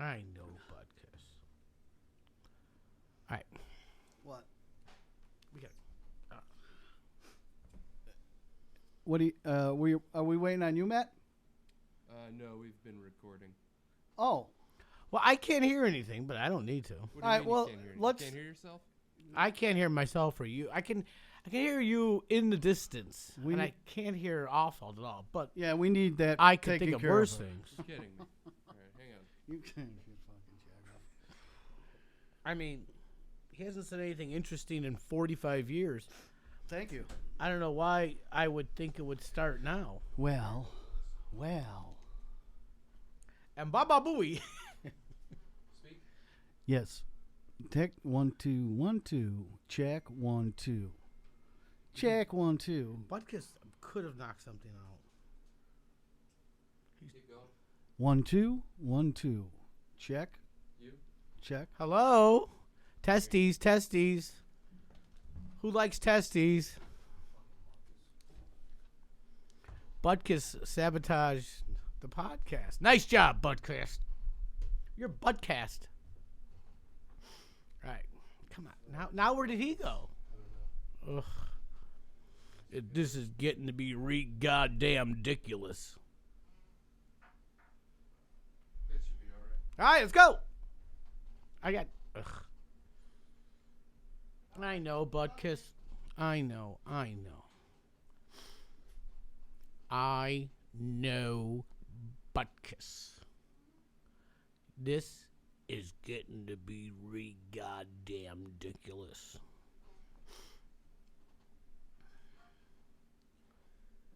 I know, Butkus. All right. What? We got. What do you, are we waiting on you, Matt? No, we've been recording. Oh. Well, I can't hear anything, but I don't need to. What do you All right, mean well, you can't hear? let's- You can't hear yourself? I can't hear myself or you. I can hear you in the distance, We- and I can't hear Oswald at all. But Yeah, we need that. I could taken think of care worse of. things. You're kidding me. All right, hang on. You can you fucking jack off. I mean, he hasn't said anything interesting in 45 years. Thank you. I don't know why I would think it would start now. Well. And Baba Booey. Speak. Yes. Tech 1 2 1 2. Check 1 2. Check 1 2. Butkus could have knocked something out. Keep going. 1 2 1 2. Check. You. Check. Hello? Testes. Who likes testes? Butkus sabotaged the podcast. Nice job, Butkus. You're Buttcast. All right. Come on. Now where did he go? Ugh. This is getting to be goddamn ridiculous. That should be all right. All right, let's go. Ugh. I know, Butkus. I know. Butkus. This is getting to be goddamn ridiculous.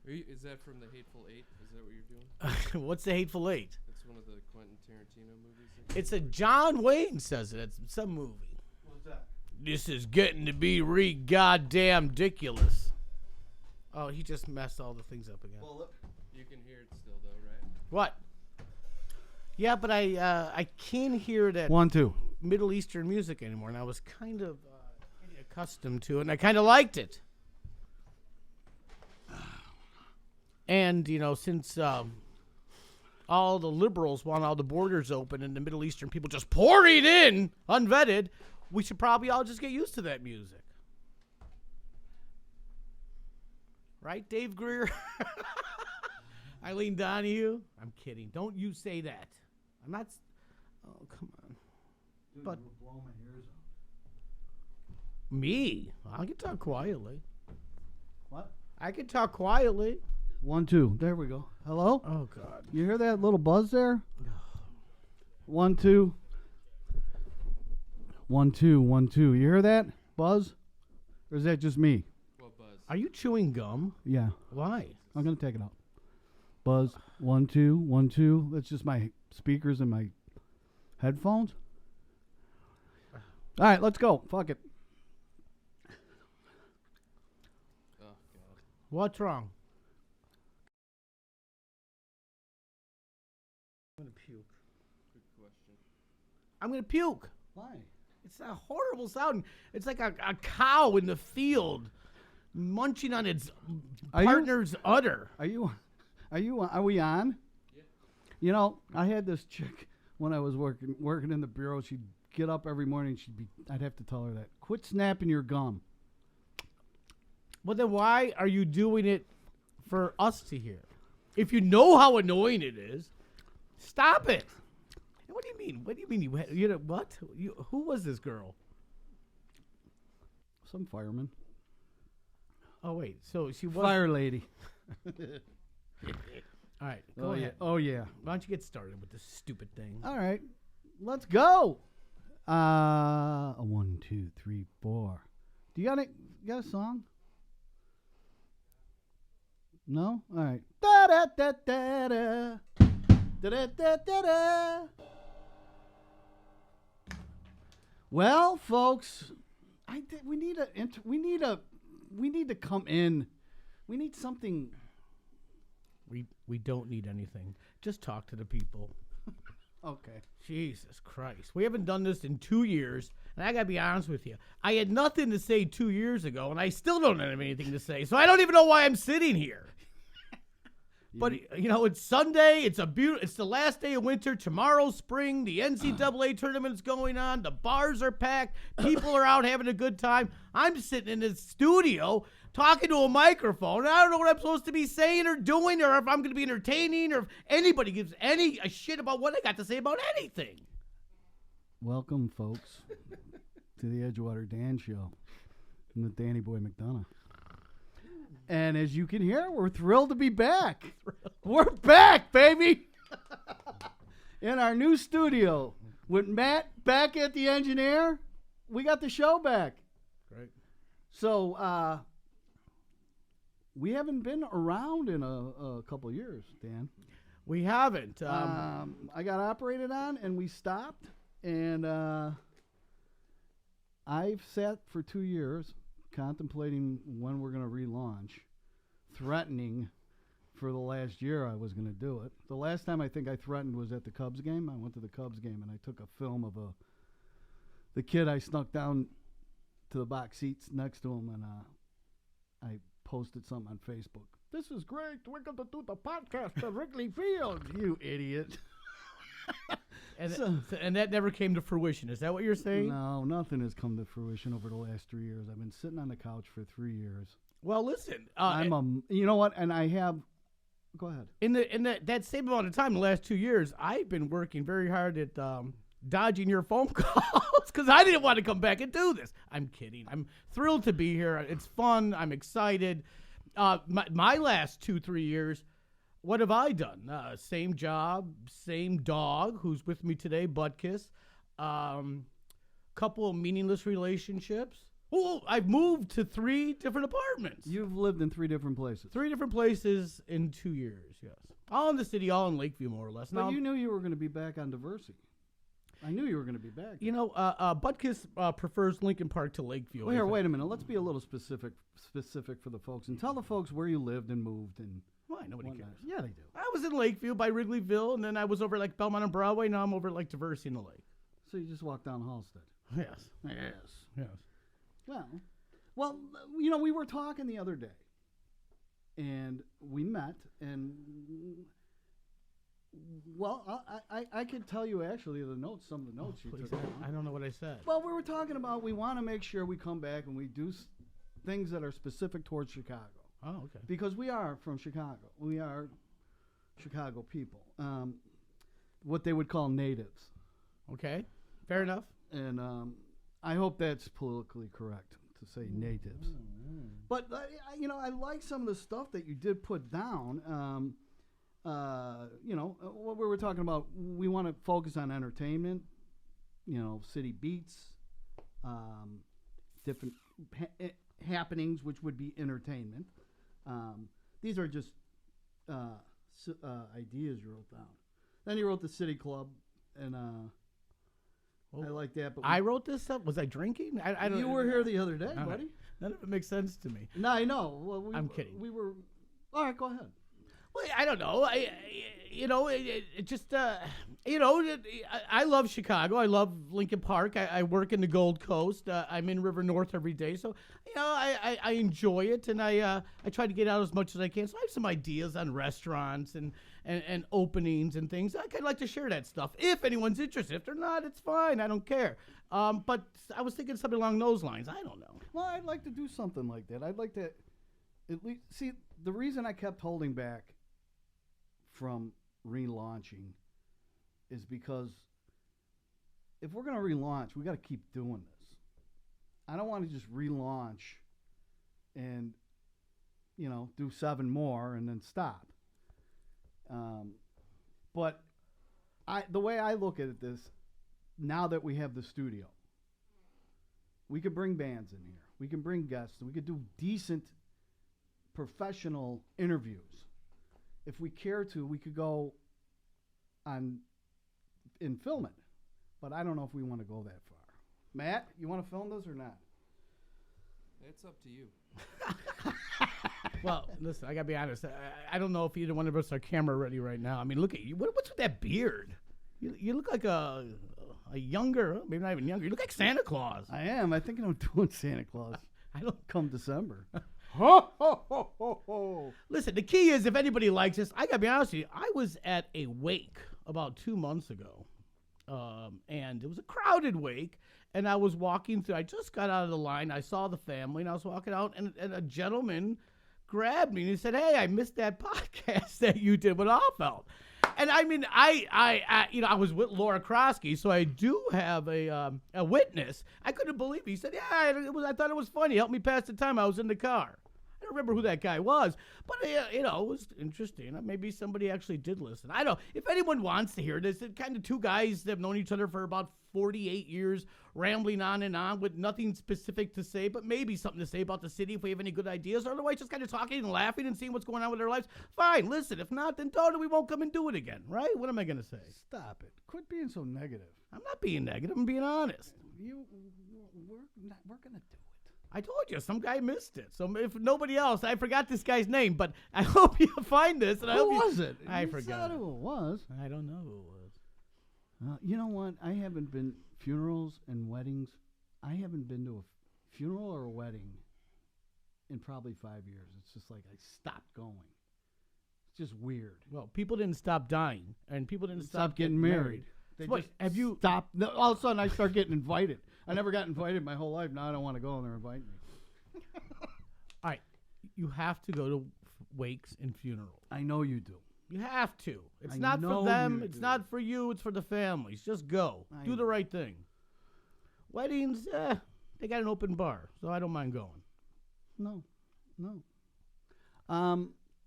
Is that from the Hateful Eight? Is that what you're doing? What's the Hateful Eight? That's one of the Quentin Tarantino movies. It's a John Wayne says it. It's some movie. What's that? This is getting to be goddamn ridiculous. Oh, he just messed all the things up again. Well, look. You can hear it still, though, right? What? Yeah, but I can't hear that 1 2. Middle Eastern music anymore, and I was kind of getting accustomed to it, and I kind of liked it. And, since all the liberals want all the borders open and the Middle Eastern people just pouring in, unvetted, we should probably all just get used to that music. Right, Dave Greer? Eileen Donahue? I'm kidding. Don't you say that. I'm not... Oh, come on. Dude, But- you will blow my ears out. Me? I can talk quietly. What? I can talk quietly. 1 2. There we go. Hello? Oh, God. You hear that little buzz there? 1 2. 1 2 1 2. You hear that buzz? Or is that just me? What buzz? Are you chewing gum? Yeah. Why? I'm gonna take it out. Buzz. 1 2 1 2. That's just my speakers and my headphones. All right, let's go. Fuck it. Oh, God. What's wrong? I'm going to puke. Good question. I'm going to puke. Why? It's a horrible sound. It's like a cow in the field munching on its Are you- partner's udder. Are we on? Yeah. You know, I had this chick when I was working in the bureau. She'd get up every morning. I'd have to tell her that. Quit snapping your gum. Well, then why are you doing it for us to hear? If you know how annoying it is, stop it. What do you mean? What do you mean? You know what? Who was this girl? Some fireman. Oh wait, so she was. Fire lady. All right, go ahead. Oh yeah. Why don't you get started with this stupid thing? All right. Let's go. 1 2 3 4. Do you got it? You got a song? No? All right. Da da da da da. Da da da da da. Well, folks, we need to come in. We need something. We don't need anything. Just talk to the people. Okay. Jesus Christ. We haven't done this in 2 years, and I got to be honest with you. I had nothing to say 2 years ago, and I still don't have anything to say, so I don't even know why I'm sitting here. But it's Sunday. It's It's the last day of winter. Tomorrow's spring. The NCAA tournament is going on. The bars are packed. People are out having a good time. I'm sitting in this studio talking to a microphone. I don't know what I'm supposed to be saying or doing, or if I'm going to be entertaining, or if anybody gives a shit about what I got to say about anything. Welcome, folks, to the EDGEWATERDAN show. I'm the Danny Boy McDonough. And as you can hear, we're thrilled to be back. We're back, baby! In our new studio with Matt back at the engineer. We got the show back. Great. So, we haven't been around in a couple years, Dan. We haven't. I got operated on, and we stopped. And I've sat for 2 years contemplating when we're going to relaunch, threatening for the last year I was going to do it. The last time I think I threatened was at the Cubs game. I went to the Cubs game, and I took a film of the kid I snuck down to the box seats next to him, and I posted something on Facebook. This is great. We're going to do the podcast at Wrigley Field. You idiot. And that never came to fruition. Is that what you're saying? No, nothing has come to fruition over the last 3 years. I've been sitting on the couch for 3 years. Well, listen. You know what? And I have. Go ahead. In that same amount of time, the last 2 years, I've been working very hard at dodging your phone calls because I didn't want to come back and do this. I'm kidding. I'm thrilled to be here. It's fun. I'm excited. My last 2-3 years. What have I done? Same job, same dog who's with me today, Butkiss. Couple of meaningless relationships. Oh, I've moved to 3 different apartments. You've lived in 3 different places. 3 different places in 2 years, yes. All in the city, all in Lakeview, more or less. But you knew you were going to be back on Diversity. I knew you were going to be back. Butkiss prefers Lincoln Park to Lakeview. Well, here, wait a minute. Let's be a little specific for the folks. And tell the folks where you lived and moved and... Why? Nobody cares. Yeah, they do. I was in Lakeview by Wrigleyville, and then I was over like Belmont and Broadway. Now I'm over like Diversity in the Lake. So you just walked down Halstead. Yes. Well, we were talking the other day, and we met, and I could tell you actually some of the notes you took down. I don't know what I said. Well, we were talking about we want to make sure we come back and we do things that are specific towards Chicago. Oh, okay. Because we are from Chicago. We are Chicago people. What they would call natives. Okay. Fair enough. And I hope that's politically correct to say natives. But, I like some of the stuff that you did put down. What we were talking about, we want to focus on entertainment, city beats, different happenings, which would be entertainment. These are just ideas you wrote down. Then you wrote the City Club, and I like that. But I wrote this up. Was I drinking? I don't. You were here the other day, buddy. None of it makes sense to me. No, I know. Well, I'm kidding. We were. All right, go ahead. Well, I don't know. I love Chicago. I love Lincoln Park. I work in the Gold Coast. I'm in River North every day, so I enjoy it, and I try to get out as much as I can. So I have some ideas on restaurants and openings and things. I'd like to share that stuff if anyone's interested. If they're not, it's fine. I don't care. But I was thinking something along those lines. I don't know. Well, I'd like to do something like that. I'd like to at least see the reason I kept holding back from relaunching is because if we're going to relaunch, we got to keep doing this. I don't want to just relaunch and do 7 more and then stop. But the way I look at this, now that we have the studio, we could bring bands in here. We can bring guests. We could do decent professional interviews. If we care to, we could go on and film it. But I don't know if we want to go that far. Matt, you want to film this or not? It's up to you. Well, listen, I got to be honest. I don't know if either one of us are camera ready right now. I mean, look at you. What's with that beard? You look like a younger, maybe not even younger. You look like Santa Claus. I am. I think I'm doing Santa Claus. I don't come December. Ho, ho, ho, ho, ho. Listen, the key is, if anybody likes this, I got to be honest with you, I was at a wake about 2 months ago, and it was a crowded wake, and I was walking through. I just got out of the line. I saw the family, and I was walking out, and a gentleman grabbed me, and he said, "Hey, I missed that podcast that you did with Allfeld." And I mean, I was with Laura Krosky, so I do have a witness. I couldn't believe it. He said, "Yeah, I thought it was funny. Help me pass the time. I was in the car." I don't remember who that guy was, but it was interesting. Maybe somebody actually did listen. I don't know. If anyone wants to hear this, it's kind of two guys that have known each other for about 48 years, rambling on and on with nothing specific to say, but maybe something to say about the city if we have any good ideas. Or otherwise, just kind of talking and laughing and seeing what's going on with their lives. Fine, listen. If not, then don't. We won't come and do it again, right? What am I going to say? Stop it. Quit being so negative. I'm not being negative. I'm being honest. We're going to do it. I told you, some guy missed it. So if nobody else, I forgot this guy's name, but I hope you find this. And I hope Who was it? I You forgot. said who it was. I don't know who it was. You know what? I haven't been funerals and weddings. I haven't been to a funeral or a wedding in probably 5 years. It's just like I stopped going. It's just weird. Well, people didn't stop dying, and people didn't Stop stop getting married. They So what, just have you- stopped? No, all of a sudden, I start getting invited. I never got invited my whole life. Now I don't want to go, and they're inviting me. All right, you have to go to wakes and funerals. I know you do. You have to. It's I not know for them. you It's do. not for you. It's for the families. Just go. I Do the know. right thing. Weddings, they got an open bar, so I don't mind going. No.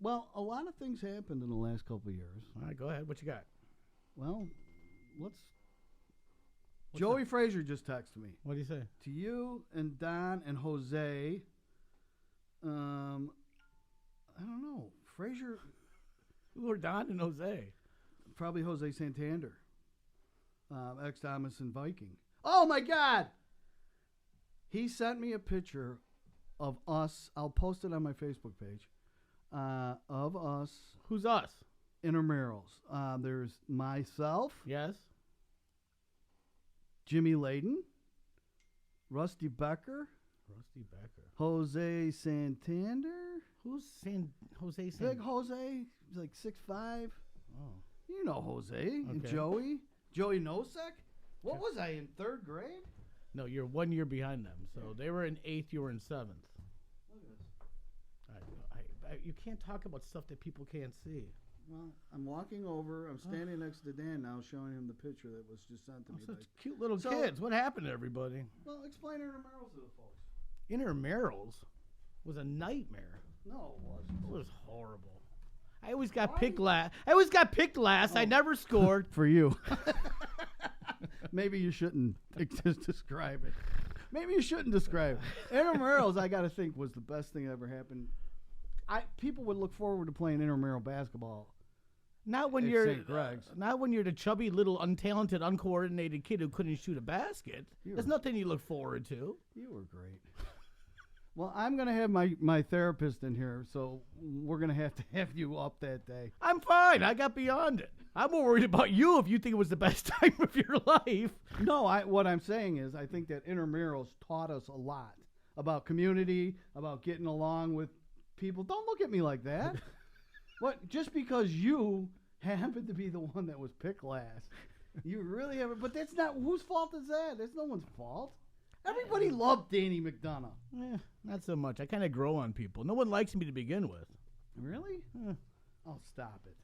Well, a lot of things happened in the last couple of years. All right, go ahead. What you got? Well, Joey Frazier just texted me. What do you say? To you and Don and Jose, I don't know. Frazier, Who are Don and Jose? probably Jose Santander, ex-Thomas and Viking. Oh, my God! He sent me a picture of us. I'll post it on my Facebook page. Of us Who's us? intramurals. There's myself, Yes. Jimmy Layden, Rusty Becker, Rusty Becker. Jose Santander. Who's Jose Big San? Jose, he's like 6'5". Oh. You know Jose and Okay. Joey Nosek. What was I in 3rd grade? No, you're 1 year behind them. So they were in 8th, you were in 7th. Look at this. You can't talk about stuff that people can't see. Well, I'm walking over. I'm standing next to Dan now, showing him the picture that was just sent to me. Such cute little So- kids. What happened to everybody? Well, explain intramurals to the folks. Intramurals was a nightmare. No, it wasn't. It was horrible. I always got picked last. I never scored. For you. Maybe you shouldn't just describe it. Maybe you shouldn't describe it. Intramurals, I got to think, was the best thing that ever happened. People would look forward to playing intramural basketball. Not when At you're St. Greg's. Not when you're the chubby little untalented, uncoordinated kid who couldn't shoot a basket. There's nothing you look forward to. You were great. Well, I'm going to have my therapist in here, so we're going to have you up that day. I'm fine. I got beyond it. I'm more worried about you if you think it was the best time of your life. No, what I'm saying is I think that intramurals taught us a lot about community, about getting along with people. Don't look at me like that. What? Just because you happened to be the one that was picked last, you really haven't. But that's not whose fault is that? That's no one's fault. Everybody loved Danny McDonough. Not so much. I kind of grow on people. No one likes me to begin with. Really? Oh, stop it.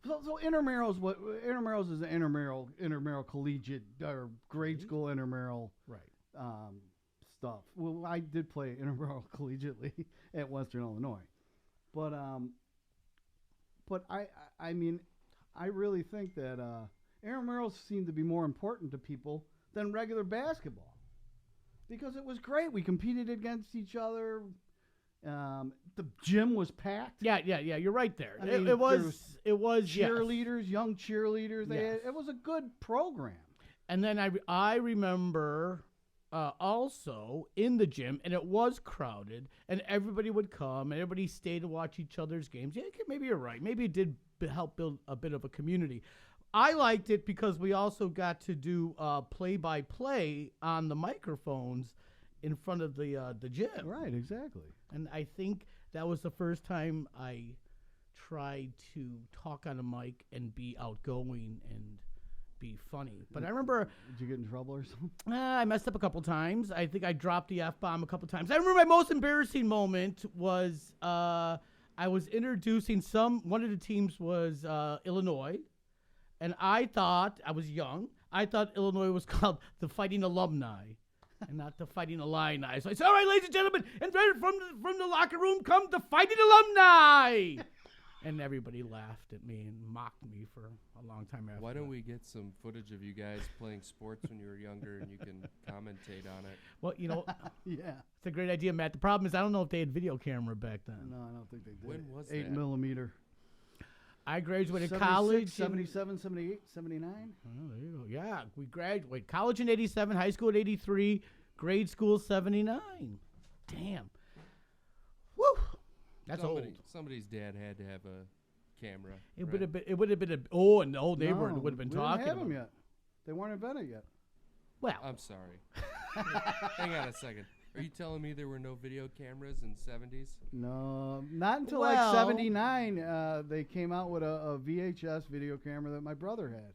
So intramurals, intramurals is an intramural collegiate or grade school intramural Right. stuff. Well, I did play intramural collegiately at Western Illinois, but I mean, I really think that intramurals seem to be more important to people than regular basketball because it was great. We competed against each other. The gym was packed. Yeah. You're right there. I mean, It was yes. cheerleaders, young cheerleaders. It was a good program. And then I remember also in the gym, and it was crowded, and everybody would come, and everybody stayed to watch each other's games. Yeah, maybe you're right. Maybe it did help build a bit of a community. I liked it because we also got to do play-by-play on the microphones in front of the gym. Right, exactly. And I think that was the first time I tried to talk on a mic and be outgoing and be funny. But I remember... Did you get in trouble or something? I messed up a couple times. I think I dropped the F-bomb a couple times. I remember my most embarrassing moment was I was introducing one of the teams was Illinois. And I thought, I was young, I thought Illinois was called the Fighting Alumni and not the Fighting Illini. So I said, all right, ladies and gentlemen, and right from the locker room come the Fighting Alumni. And everybody laughed at me and mocked me for a long time after. Why don't we get some footage of you guys playing sports when you were younger and you can commentate on it? Well, Yeah. it's a great idea, Matt. The problem is I don't know if they had video camera back then. No, I don't think they did. When was 8 that? millimeter. I graduated 76, college. 77, 78, 79. Oh, there you go. Yeah, we graduated college in 87, high school in 83, grade school 79. Damn. Woo. That's old. Somebody's dad had to have a camera. It right? would have been. It would have been a. Oh no, they No, would have been we talking. didn't have them about- yet. They weren't invented yet. Well, I'm sorry. Hang on a second. Are you telling me there were no video cameras in 70s? No, not until Well- like 79. They came out with a VHS video camera that my brother had,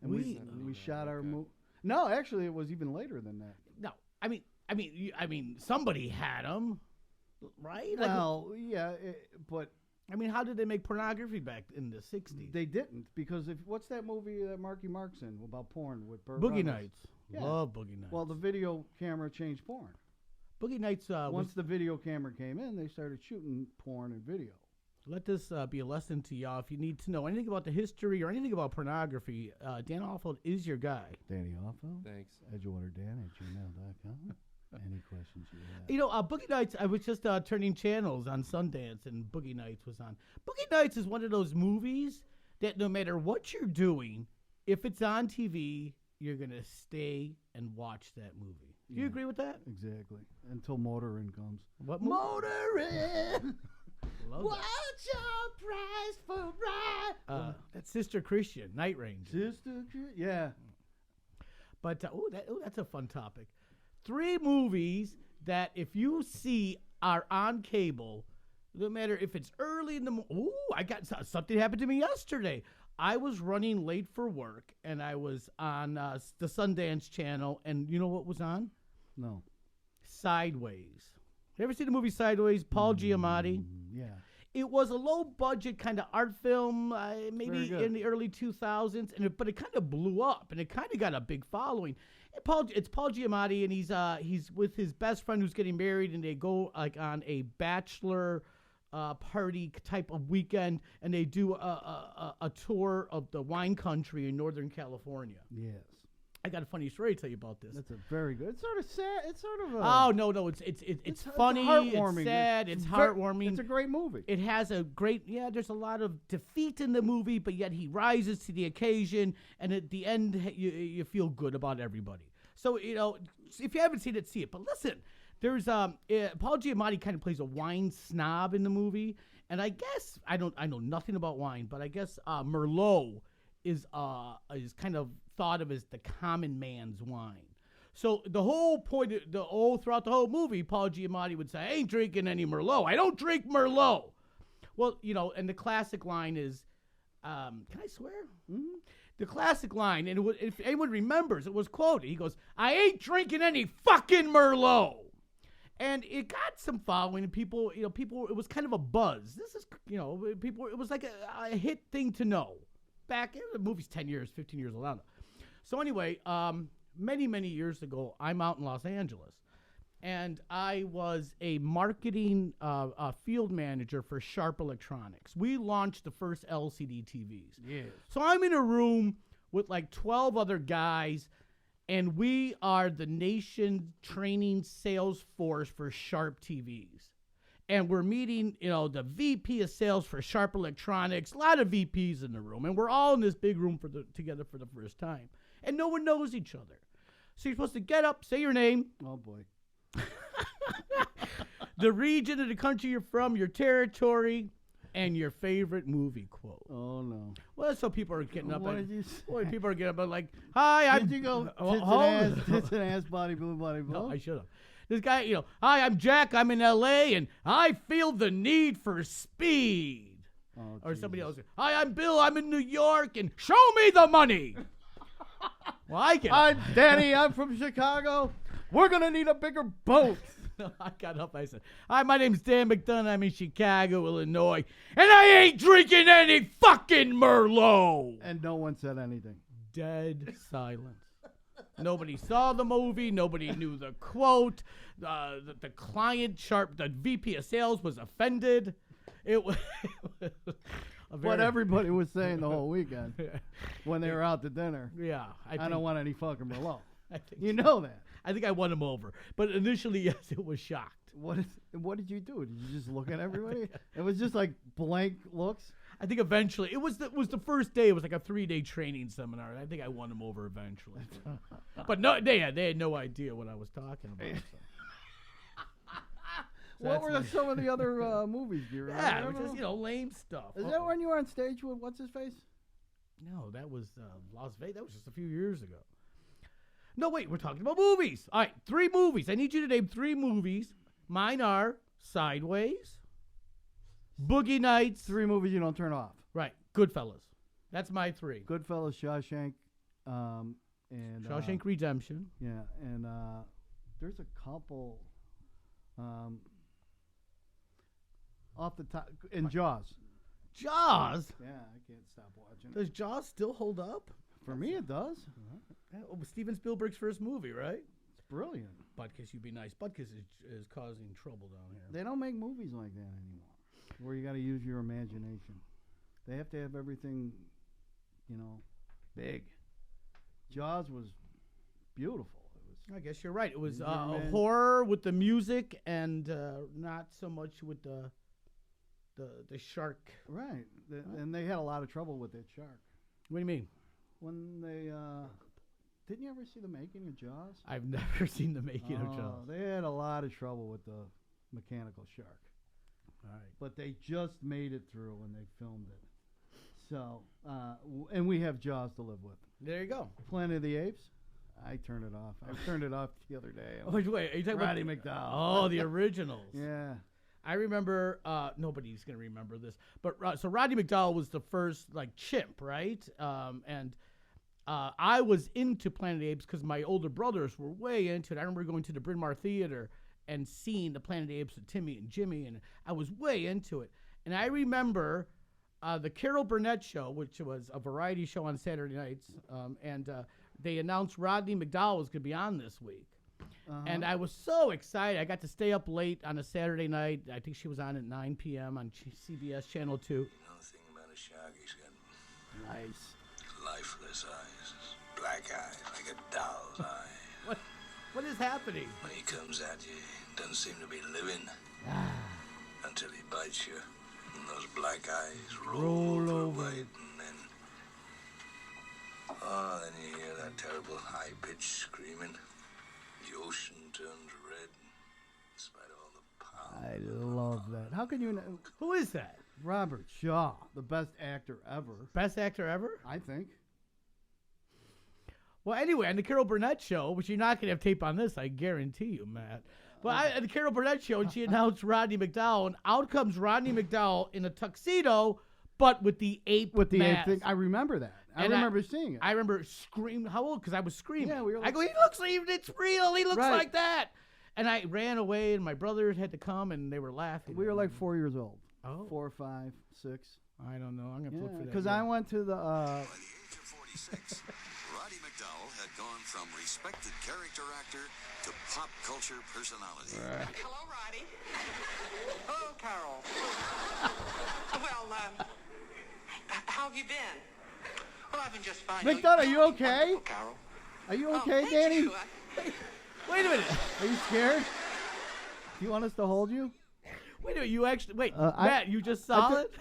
and we We- shot our Okay. movie. No, actually, it was even later than that. no. I mean, somebody had them, right? Like, Well, yeah, but I mean, how did they make pornography back in the 60s? they didn't, because what's that movie that Marky Mark's in about porn with Burt Boogie Reynolds? Nights. Yeah. Love Boogie Nights. Well, the video camera changed porn. Boogie Nights Once the video camera came in, they started shooting porn and video. Let this be a lesson to y'all. If you need to know anything about the history or anything about pornography, Dan Alfeld is your guy. Danny Offel, Thanks. EDGEWATERDAN@gmail.com. Any questions you have? You know, Boogie Nights, I was just turning channels on Sundance, and Boogie Nights was on. Boogie Nights is one of those movies that no matter what you're doing, if it's on TV, you're going to stay and watch that movie. Do you Yeah. agree with that? Exactly. Until Motorin comes. What Motorin! Love that. What's your price for ride? That's Sister Christian, Night Ranger. Sister, yeah. But, that's a fun topic. 3 movies that if you see are on cable, no matter if it's early in the morning. Ooh, I got something happened to me yesterday. I was running late for work, and I was on the Sundance Channel, and you know what was on? No. Sideways. You ever seen the movie Sideways? Paul Giamatti. Yeah. It was a low-budget kind of art film, maybe Very good. in the early 2000s, but it kind of blew up, and it kind of got a big following. It's Paul Giamatti, and he's with his best friend who's getting married, and they go like on a bachelor party type of weekend, and they do a tour of the wine country in Northern California. Yes. I got a funny story to tell you about this. That's a very good. It's sort of sad. It's sort of a. Oh no, it's funny, heartwarming. it's sad, it's ver- heartwarming. It's a great movie. It has a great, there's a lot of defeat in the movie, but yet he rises to the occasion, and at the end, you feel good about everybody. So, if you haven't seen it, see it. But listen, there's Paul Giamatti kind of plays a wine snob in the movie, and I guess, I know nothing about wine, but I guess Merlot is kind of thought of as the common man's wine. So the whole point, throughout the whole movie, Paul Giamatti would say, I ain't drinking any Merlot. I don't drink Merlot. Well, and the classic line is, can I swear? Mm-hmm. The classic line, and if anyone remembers, it was quoted. He goes, I ain't drinking any fucking Merlot. And it got some following, and people, it was kind of a buzz. This is, people, it was like a hit thing to know. Back, the movie's 10 years, 15 years old. I don't know. So anyway, many, many years ago, I'm out in Los Angeles, and I was a marketing field manager for Sharp Electronics. We launched the first LCD TVs. Yes. So I'm in a room with like 12 other guys, and we are the nation training sales force for Sharp TVs. And we're meeting, the VP of sales for Sharp Electronics, a lot of VPs in the room, and we're all in this big room together for the first time. And no one knows each other. So you're supposed to get up, say your name, Oh boy. the region of the country you're from, your territory, and your favorite movie quote. Oh no. Well, that's so people are getting up. What and, did you say? boy, people are getting up and like, hi, I'm... Did you go Hold- tits and ass, body, blue, body, blue? No, I should have. This guy, hi, I'm Jack. I'm in L.A. and I feel the need for speed. Oh, Or somebody Jesus. else. Hi, I'm Bill. I'm in New York and show me the money. Well, I get I'm Danny. I'm from Chicago. We're going to need a bigger boat. I got up. I said, hi, my name's Dan McDonough. I'm in Chicago, Illinois. And I ain't drinking any fucking Merlot. And no one said anything. Dead silence. Nobody saw the movie. Nobody knew the quote. The client, the VP of sales was offended. It was What everybody was saying the whole weekend when they were out to dinner. Yeah. I don't want any fucking Merlot. I think You know that. I think I won him over. But initially, yes, it was shocked. What did you do? Did you just look at everybody? It was just like blank looks. I think eventually, it was the first day. It was like a 3-day training seminar. I think I won him over eventually. But no, they had no idea what I was talking about. So. What were some of the other movies? Do you remember? Yeah, it was just, lame stuff. Is that when you were on stage with what's his face? No, that was Las Vegas. That was just a few years ago. No, wait, we're talking about movies. All right, 3 movies. I need you to name 3 movies. Mine are Sideways, Boogie Nights. 3 movies you don't turn off. Right, Goodfellas. That's my 3. Goodfellas, Shawshank, and Shawshank Redemption. Yeah, and there's a couple off the top. And Jaws. Jaws? Yeah, I can't stop watching. Does Jaws still hold up? For me, it does. It was Steven Spielberg's first movie, right? It's brilliant. Butkus, you'd be nice. Butkus is causing trouble down here. They don't make movies like that anymore, where you got to use your imagination. They have to have everything, big. Jaws was beautiful. I guess you're right. It was Use your a imag- horror with the music and not so much with the shark. Right, and they had a lot of trouble with that shark. What do you mean? When they didn't you ever see the making of Jaws? I've never seen the making of Jaws. They had a lot of trouble with the mechanical shark. All right. But they just made it through when they filmed it. So, and we have Jaws to live with. There you go. Planet of the Apes, I turned it off. I turned it off the other day. Oh, wait, are you talking Roddy about McDowell. Oh, the originals. Yeah. I remember. Nobody's gonna remember this, but so Roddy McDowell was the first chimp, right? And I was into Planet of the Apes because my older brothers were way into it. I remember going to the Bryn Mawr Theater and seeing the Planet of the Apes with Timmy and Jimmy, and I was way into it. And I remember the Carol Burnett show, which was a variety show on Saturday nights, and they announced Rodney McDowell was going to be on this week. And I was so excited. I got to stay up late on a Saturday night. I think she was on at 9 p.m. on CBS Channel 2. You know the thing about a shark, he's got Nice. lifeless eyes, black eyes, like a doll's eye. What is happening? When he comes at you, he doesn't seem to be living until he bites you. And those black eyes roll over white, and then you hear that terrible high-pitched screaming. The ocean turns red, in spite of all the power. I love that. How can you know? Who is that? Robert Shaw, the best actor ever, Best actor ever? I think. Well, anyway, on the Carol Burnett show, which you're not going to have tape on this, I guarantee you, Matt. But at the Carol Burnett show, and she announced Rodney McDowell, and out comes Rodney McDowell in a tuxedo, but with the ape With the ape mask. thing, I remember that. I And remember seeing it. I remember screaming. How old? Because I was screaming. Yeah, we were I like- go, it's real. He looks Right. like that. And I ran away, and my brothers had to come, and they were laughing. We were like 4 years old. Oh. 4, 5, 6. I don't know. I'm going to Yeah, look for that. because I went to the. By the age of 46, Roddy McDowell had gone from respected character actor to pop culture personality. Hello, Roddy. Hello, Carol. Well, how have you been? Well, I've been just fine. McDonough, are you okay? Oh, Carol. Are you Oh, okay, thank Danny? you. Wait a minute. Are you scared? Do you want us to hold you? Wait a minute. You actually. Wait, I- Matt, you just saw I it?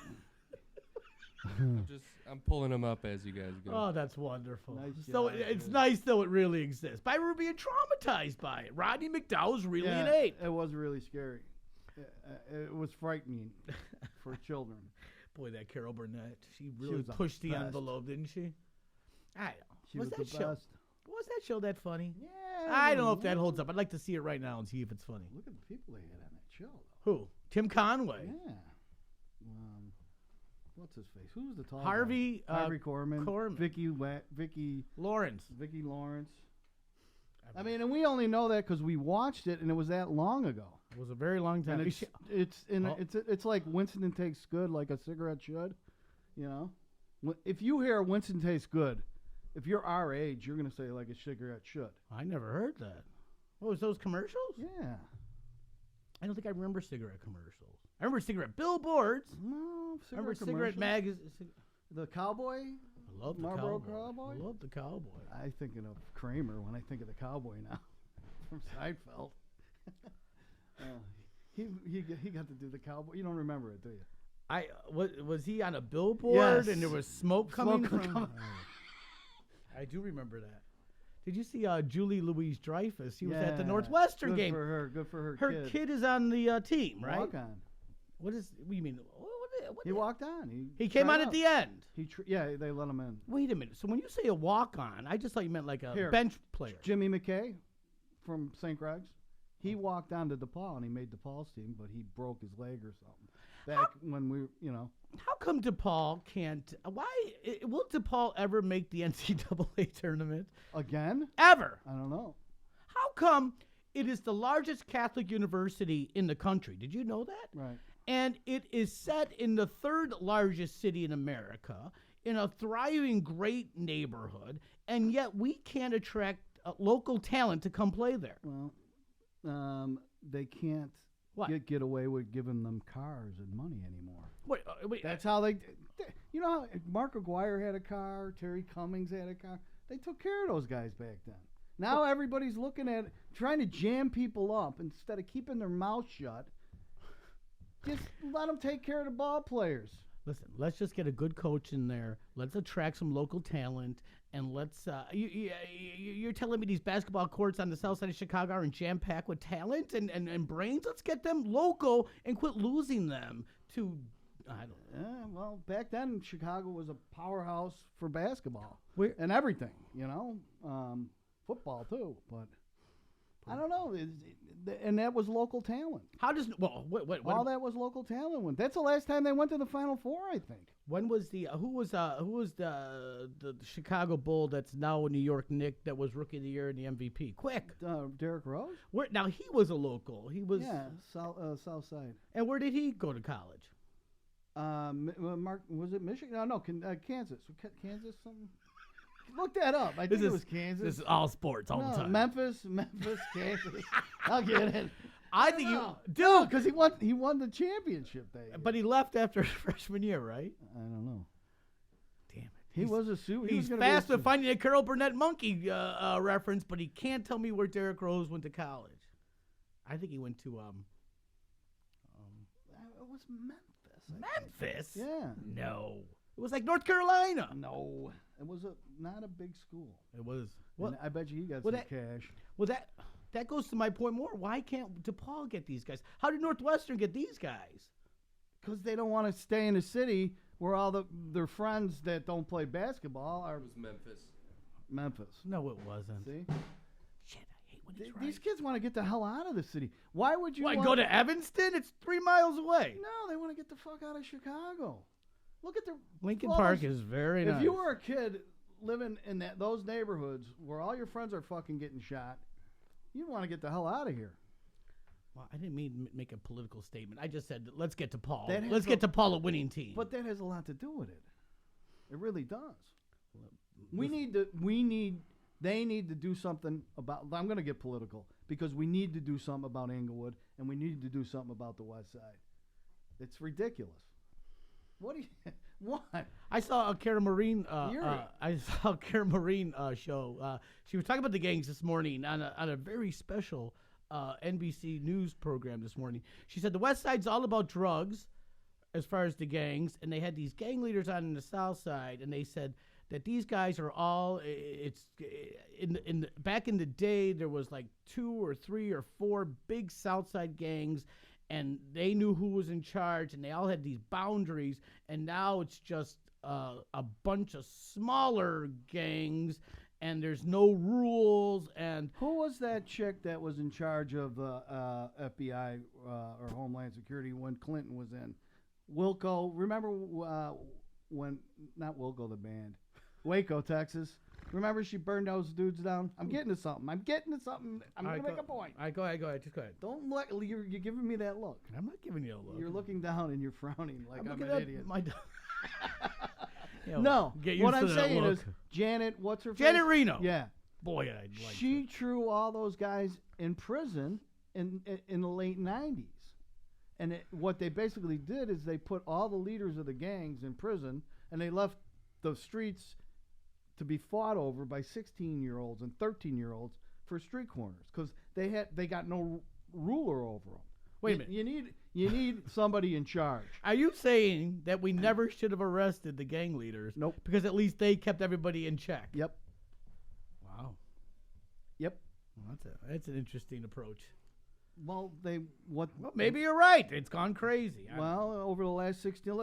I'm pulling them up as you guys go. Oh, that's wonderful. Nice So job, it's dude. nice, though, it really exists. But I remember being traumatized by it. Rodney McDowell's really an ape. It was really scary. It was frightening for children. Boy, that Carol Burnett. She really was the pushed the best. envelope, didn't she? I don't know. She was was that the show? best. Was that show that funny? Yeah, I don't know if that holds up. I'd like to see it right now and see if it's funny. Look at the people they had on that show, though. Who? Tim Conway. Yeah. What's his face? Who's the tall Harvey. guy? Harvey Korman. Vicky Lawrence. Vicky Lawrence. I mean, and we only know that because we watched it, and it was that long ago. It was a very long time. And it's like Winston tastes good, like a cigarette should. You know, if you hear Winston tastes good, if you're our age, you're gonna say like a cigarette should. I never heard that. What was those commercials? Yeah. I don't think I remember cigarette commercials. I remember cigarette billboards. No, I remember cigarette magazines. The cowboy. I love the Marlboro cowboy. I love the cowboy. I'm thinking of Kramer when I think of the cowboy now, from Seinfeld. He got to do the cowboy. You don't remember it, do you? Was he on a billboard Yes. and there was smoke coming from? coming. I do remember that. Did you see Julie Louise Dreyfus? She was at the Yeah. Northwestern game. Good for her. Her kid is on the team, right? Walk on. What do you mean? He walked on. He came tried on at out. the end. They let him in. Wait a minute. So when you say a walk on, I just thought you meant like a Here. bench player. Jimmy McKay from St. Greg's. He walked on to DePaul and he made DePaul's team, but he broke his leg or something. Back when we, How come DePaul can't? Will DePaul ever make the NCAA tournament? Again? Ever? I don't know. How come it is the largest Catholic university in the country? Did you know that? Right. And it is set in the third largest city in America, in a thriving, great neighborhood, and yet we can't attract local talent to come play there. Well, they can't get away with giving them cars and money anymore. Wait. That's how they. You know how Mark Aguirre had a car, Terry Cummings had a car. They took care of those guys back then. Now everybody's looking at trying to jam people up instead of keeping their mouth shut. Just let them take care of the ball players. Listen, let's just get a good coach in there. Let's attract some local talent, and let's. You're telling me these basketball courts on the south side of Chicago are jam-packed with talent and brains? Let's get them local and quit losing them to. I don't know. Yeah, well, back then Chicago was a powerhouse for basketball and everything. Football too, but. I don't know, and that was local talent. How does all that was local talent? That's the last time they went to the Final Four, I think. When was the who was the Chicago Bull that's now a New York Knick that was Rookie of the Year and the MVP? Quick, Derrick Rose. Now he was a local. He was South Side. And where did he go to college? Mark, was it Michigan? No, Kansas. Kansas something. Look that up. I think it was Kansas. This is all sports all the time. Memphis, Kansas. I'll get it. I think dude, because he won the championship that year. But he left after freshman year, right? I don't know. Damn it. He was a suit. He's fast with finding a Carol Burnett Monkey reference, but he can't tell me where Derrick Rose went to college. I think he went to it was Memphis. Memphis? Yeah. No. It was like North Carolina. No. It was not a big school. It was. And I bet you he got some cash. Well, that goes to my point more. Why can't DePaul get these guys? How did Northwestern get these guys? Because they don't want to stay in a city where all their friends that don't play basketball are. It was Memphis. No, it wasn't. See? Shit, I hate when it's right. These kids want to get the hell out of the city. Why would you go to Evanston? It's 3 miles away. No, they want to get the fuck out of Chicago. Look at Lincoln Park is very nice. If you were a kid living in those neighborhoods where all your friends are fucking getting shot, you'd want to get the hell out of here. Well, I didn't mean to make a political statement. I just said, let's get DePaul. Let's get DePaul a winning team. But that has a lot to do with it. It really does. They need to do something about. I'm going to get political because we need to do something about Inglewood and we need to do something about the West Side. It's ridiculous. What? I saw a Kara Marine. Show. She was talking about the gangs this morning on a very special NBC News program this morning. She said the West Side's all about drugs, as far as the gangs, and they had these gang leaders on the South Side, and they said that these guys are all. Back in the day, there was like 2 or 3 or 4 big South Side gangs. And they knew who was in charge, and they all had these boundaries. And now it's just a bunch of smaller gangs, and there's no rules, and Who was that chick that was in charge of the FBI or Homeland Security when Clinton was in? Wilco. Remember when, not Wilco the band, Waco, Texas. Remember she burned those dudes down? I'm getting to something. I'm going to make a point. All right, go ahead. Just go ahead. Don't look. You're giving me that look. I'm not giving you a look. You're looking down and you're frowning like I'm looking an up idiot. No, get used what to I'm that saying look. is Janet, what's her Janet face? Reno. Yeah. Boy, I'd like She threw all those guys in prison in the late 90s. And what they basically did is they put all the leaders of the gangs in prison, and they left the streets to be fought over by 16-year-olds and 13-year-olds for street corners because they got no ruler over them. Wait a minute. You need somebody in charge. Are you saying that we never should have arrested the gang leaders? Nope. Because at least they kept everybody in check. Yep. Wow. Yep. Well, that's an interesting approach. Well, Well, maybe you're right. It's gone crazy. Over the last 16,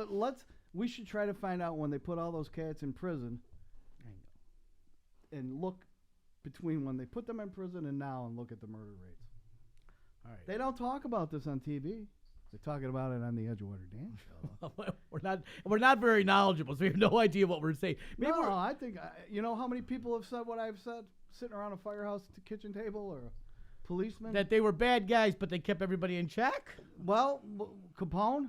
we should try to find out when they put all those cats in prison. I know. And look between when they put them in prison and now, and look at the murder rates. All right. They don't talk about this on TV. They're talking about it on the Edgewater-Dan show. we're not very knowledgeable, so we have no idea what we're saying. Maybe No, I think you know how many people have said what I've said, sitting around a firehouse kitchen table or a policeman. that they were bad guys, but they kept everybody in check. Well, Capone,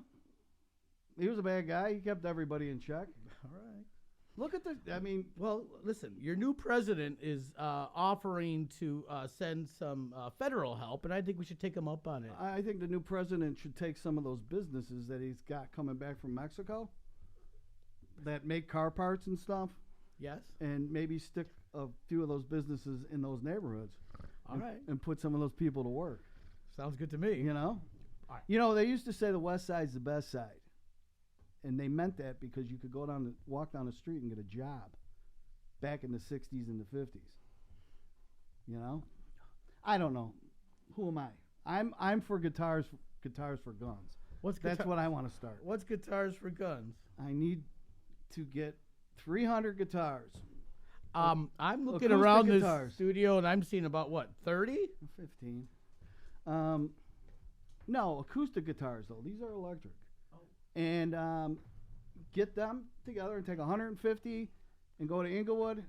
he was a bad guy. He kept everybody in check. All right. Look at the. I mean, Well, listen, your new president is offering to send some federal help, and I think we should take him up on it. I think the new president should take some of those businesses that he's got coming back from Mexico that make car parts and stuff, Yes? and maybe stick a few of those businesses in those neighborhoods. All right. And put some of those people to work. Sounds good to me. You know? All right. You know, they used to say the West Side's the best side. And they meant that because you could walk down the street and get a job back in the 60s and the 50s. You know? I don't know. Who am I? I'm for guitars for guns. That's what I want to start. What's Guitars for Guns? I need to get 300 guitars. I'm looking acoustic around guitars. this studio, and I'm seeing about, 30? 15. No, acoustic guitars, though. These are electric. And get them together and take 150 and go to Inglewood,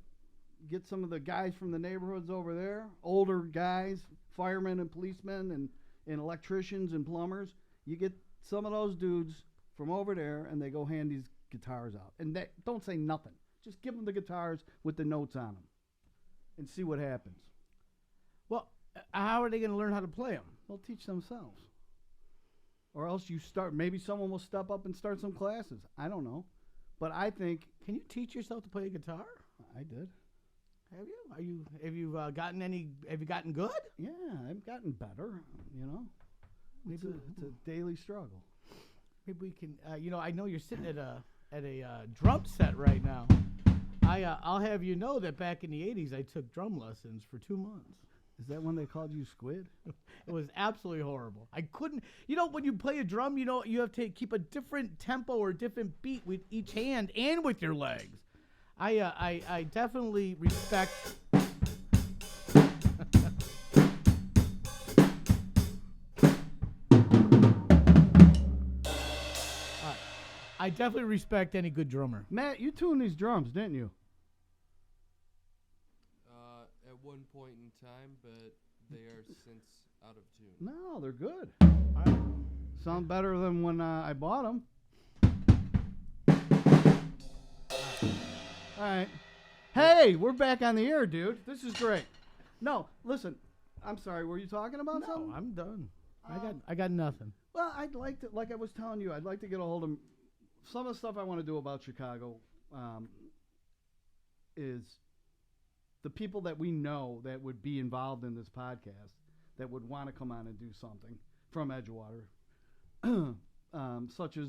get some of the guys from the neighborhoods over there, older guys, firemen and policemen and electricians and plumbers. You get some of those dudes from over there, and they go hand these guitars out. And don't say nothing. Just give them the guitars with the notes on them and see what happens. Well, how are they going to learn how to play them? They'll teach themselves. Or else maybe someone will step up and start some classes. I don't know. But I think. Can you teach yourself to play a guitar? I did. Have you? Have you gotten good? Yeah, I've gotten better, you know. It's a daily struggle. Maybe we can, I know you're sitting at a drum set right now. I'll have you know that back in the 80s, I took drum lessons for 2 months. Is that when they called you Squid? It was absolutely horrible. I couldn't, when you play a drum, you have to keep a different tempo or a different beat with each hand and with your legs. I definitely respect. I definitely respect any good drummer. Matt, you tuned these drums, didn't you? At one point in time, but they are since out of tune. No, they're good. Sound better than when I bought them. All right. Hey, we're back on the air, dude. This is great. No, listen. I'm sorry. Were you talking about something? No, I'm done. I got nothing. Well, I'd like to, like I was telling you, I'd like to get a hold of some of the stuff I want to do about Chicago. Is the people that we know that would be involved in this podcast that would want to come on and do something from Edgewater, such as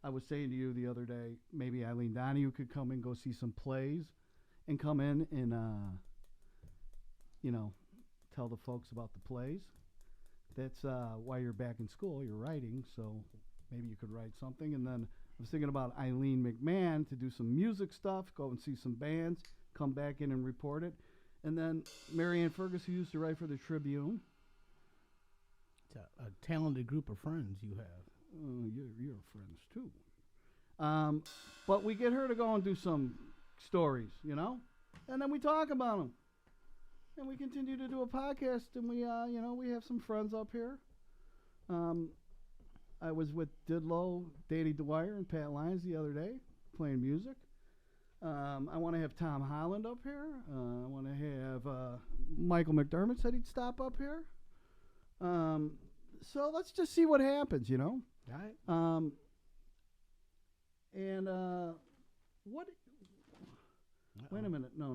I was saying to you the other day, maybe Eileen Donahue could come and go see some plays and come in and, tell the folks about the plays. That's why you're back in school. You're writing, so maybe you could write something. And then I was thinking about Eileen McMahon to do some music stuff, go and see some bands, come back in and report it. And then Marianne Fergus, who used to write for the Tribune. It's a talented group of friends you have. You're friends too. But we get her to go and do some stories, you know, and then we talk about them, and we continue to do a podcast, and we have some friends up here. I was with Didlow, Danny Dwyer, and Pat Lyons the other day playing music. I want to have Tom Holland up here. I want to have Michael McDermott said he'd stop up here. So let's just see what happens, you know. All right. And what? Wait a minute. No.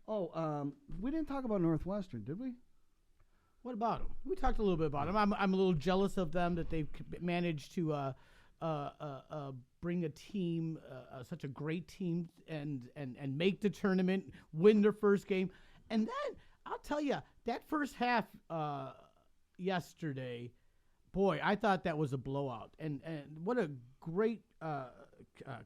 Oh, we didn't talk about Northwestern, did we? What about them? We talked a little bit about them. I'm a little jealous of them that they've managed to bring a team, such a great team, and make the tournament, win their first game, and then I'll tell you that first half yesterday, boy, I thought that was a blowout, and what a great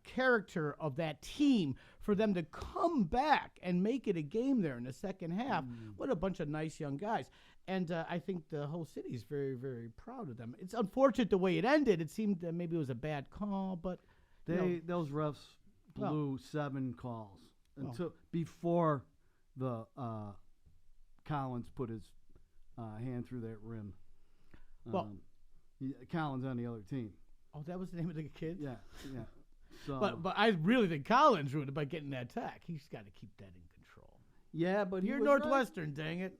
character of that team for them to come back and make it a game there in the second half. What a bunch of nice young guys. And I think the whole city is very, very proud of them. It's unfortunate the way it ended. It seemed that maybe it was a bad call, but those refs blew 7 calls until before the Collins put his hand through that rim. Collins on the other team. Oh, that was the name of the kid? Yeah. So, but I really think Collins ruined it by getting that tack. He's got to keep that in control. Yeah, but you're Northwestern, dang it.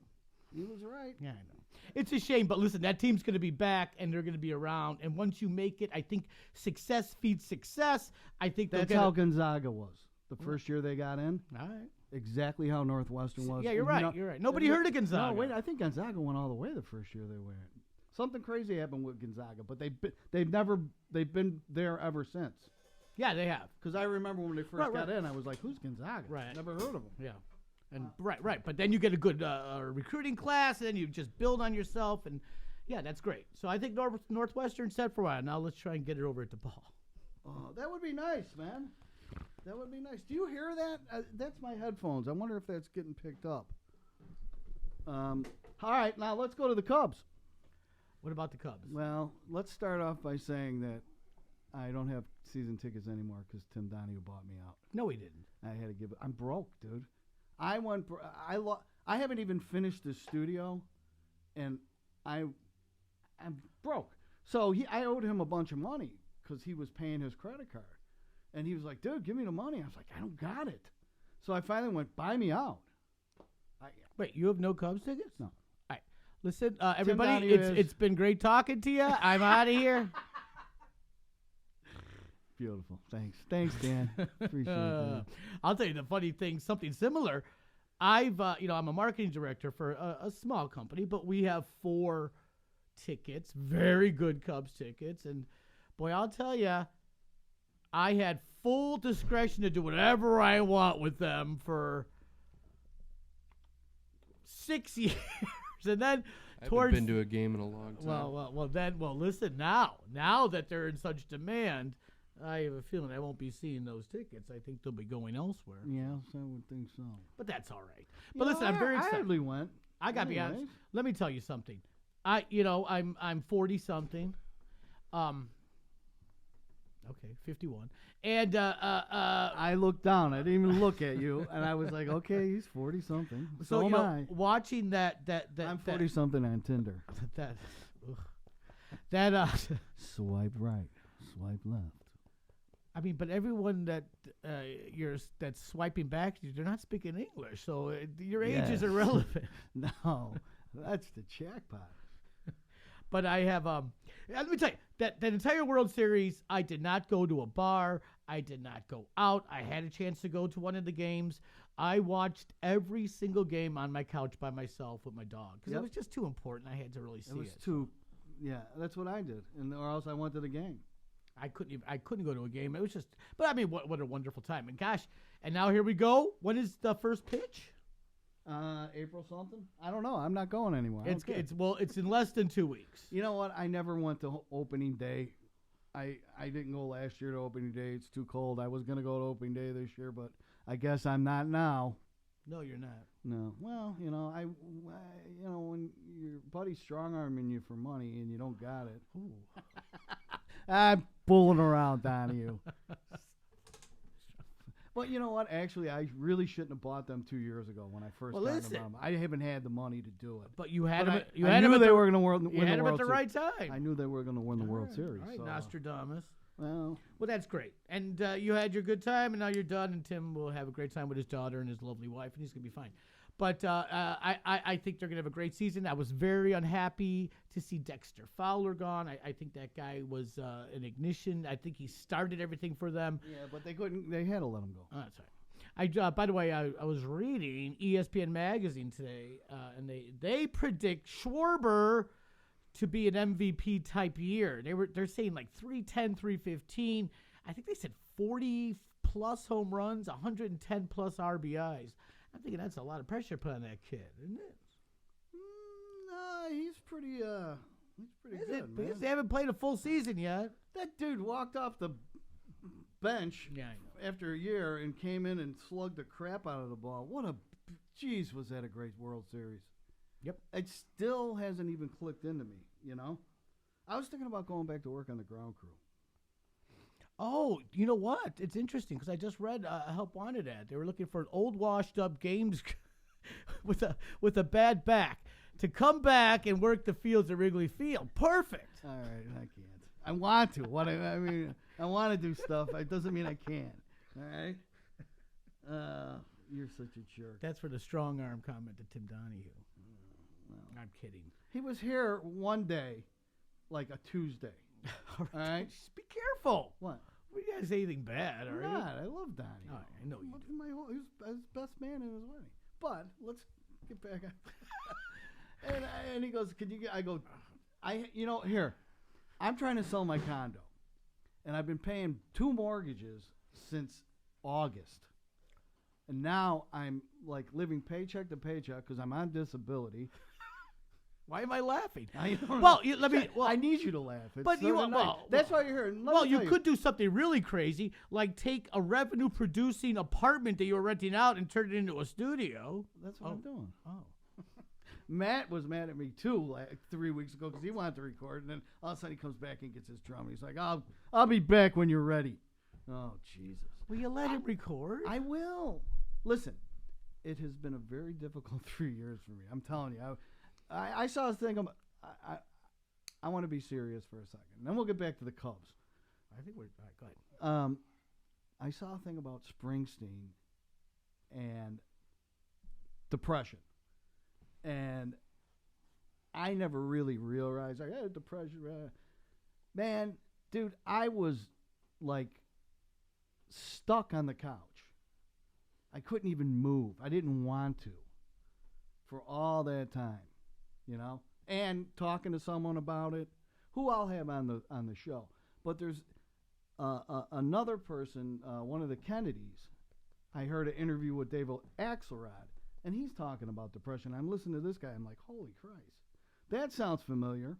He was right. Yeah, I know. It's a shame, but listen, that team's going to be back, and they're going to be around. And once you make it, I think success feeds success. I think that's how Gonzaga was the first year they got in. All right. Exactly how Northwestern was. Yeah, you're right. You're right. Nobody heard of Gonzaga. No, wait. I think Gonzaga went all the way the first year they went. Something crazy happened with Gonzaga, but they've been there ever since. Yeah, they have. Because I remember when they first got in, I was like, "Who's Gonzaga?" Right. Never heard of them. Yeah. And right. But then you get a good recruiting class, and then you just build on yourself, and yeah, that's great. So I think Northwestern set for a while. Now let's try and get it over at the ball. Oh, that would be nice, man. That would be nice. Do you hear that? That's my headphones. I wonder if that's getting picked up. All right, now let's go to the Cubs. What about the Cubs? Well, let's start off by saying that I don't have season tickets anymore because Tim Donahue bought me out. No, he didn't. I had to give it. I'm broke, dude. I haven't even finished the studio, and I'm broke. So I owed him a bunch of money because he was paying his credit card, and he was like, "Dude, give me the money." I was like, "I don't got it." So I finally went, "Buy me out." Wait, you have no Cubs tickets? No. All right. Listen, everybody, it's been great talking to you. I'm out of here. Beautiful. Thanks, Dan. Appreciate that. I'll tell you the funny thing, something similar. I'm a marketing director for a small company, but we have 4 tickets, very good Cubs tickets. And boy, I'll tell you, I had full discretion to do whatever I want with them for 6 years. And then I haven't been to a game in a long time. Well, listen, now that they're in such demand, I have a feeling I won't be seeing those tickets. I think they'll be going elsewhere. Yeah, I would think so. But that's all right. But listen, I'm very excited. I hardly went. I got to be honest. Let me tell you something. I'm 40 something. Okay, 51. And I looked down. I didn't even look at you, and I was like, okay, he's 40 something. So am I. Watching that I'm 40 something on Tinder. Swipe right, swipe left. I mean, but everyone that's swiping back, they're not speaking English, so your age is irrelevant. No, that's the jackpot. But I have let me tell you that entire World Series, I did not go to a bar. I did not go out. I had a chance to go to one of the games. I watched every single game on my couch by myself with my dog because it was just too important. I had to really see it. It was too. Yeah, that's what I did, or else I went to the game. I couldn't go to a game. It was just, but I mean, what a wonderful time. And gosh, and now here we go. When is the first pitch? April something. I don't know. I'm not going anymore. It's in less than 2 weeks. You know what? I never went to opening day. I didn't go last year to opening day. It's too cold. I was gonna go to opening day this year, but I guess I'm not now. No, you're not. No. Well, when your buddy's strong-arming you for money and you don't got it. Ooh. I'm fooling around, Donahue. But you know what? Actually, I really shouldn't have bought them 2 years ago when I first got them. I haven't had the money to do it. But you had But them. I knew they were going to win the You had them World at the Series. right time. I knew they were going to win the World Series. All right, so. Nostradamus. Well, That's great. And you had your good time, and now you're done, and Tim will have a great time with his daughter and his lovely wife, and he's going to be fine. But I think they're going to have a great season. I was very unhappy to see Dexter Fowler gone. I think that guy was an ignition. I think he started everything for them. yeah, but they couldn't. They had to let him go. Oh, that's right. By the way, I was reading ESPN magazine today, and they predict Schwarber to be an MVP type year. They're saying like 310, 315. I think they said 40 plus home runs, 110 plus RBIs. I'm thinking that's a lot of pressure put on that kid, isn't it? He's pretty good, man. Because they haven't played a full season yet. That dude walked off the bench Yeah, I know. after a year and came in and slugged the crap out of the ball. Jeez, was that a great World Series? Yep. It still hasn't even clicked into me, I was thinking about going back to work on the ground crew. Oh, you know what? It's interesting because I just read a Help Wanted ad. They were looking for an old, washed-up games with a bad back to come back and work the fields at Wrigley Field. Perfect. All right, I can't. I want to. I want to do stuff. It doesn't mean I can't. All right? You're such a jerk. That's for the strong arm comment to Tim Donahue. I'm kidding. He was here one day, like a Tuesday. All right? Just be careful. What? We didn't say anything bad, are I'm you? not. I love Donnie. Oh, I know you do. He was his best man in his wedding. But let's get back. and he goes, "Could you get?" I go, here. I'm trying to sell my condo, and I've been paying 2 mortgages since August, and now I'm like living paycheck to paycheck because I'm on disability. Why am I laughing? I don't Well, know. I need you to laugh. It's But Sunday night. That's why you're here. And let me you tell could do something really crazy, like take a revenue-producing apartment that you were renting out and turn it into a studio. That's what I'm doing. Oh. Matt was mad at me too like 3 weeks ago because he wanted to record, and then all of a sudden he comes back and gets his drum. He's like, "I'll be back when you're ready." Oh Jesus! Will you let him record? I will. Listen, it has been a very difficult 3 years for me. I'm telling you. I saw this thing. I want to be serious for a second. Then we'll get back to the Cubs. I think we're all right, go ahead. I saw a thing about Springsteen and depression, and I never really realized depression. Man, dude, I was like stuck on the couch. I couldn't even move. I didn't want to for all that time. And talking to someone about it, who I'll have on the show. But there's another person, one of the Kennedys. I heard an interview with David Axelrod, and he's talking about depression. I'm listening to this guy. I'm like, holy Christ, that sounds familiar.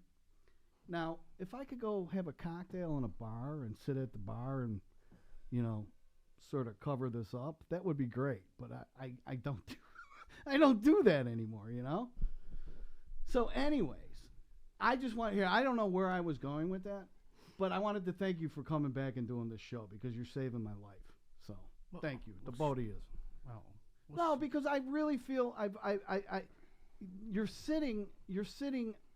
Now, if I could go have a cocktail in a bar and sit at the bar and, sort of cover this up, that would be great. But I don't do I don't do that anymore. So anyways, I just want to hear, I don't know where I was going with that, but I wanted to thank you for coming back and doing this show because you're saving my life. So thank you. The both of you. Well, No, because I really feel you're sitting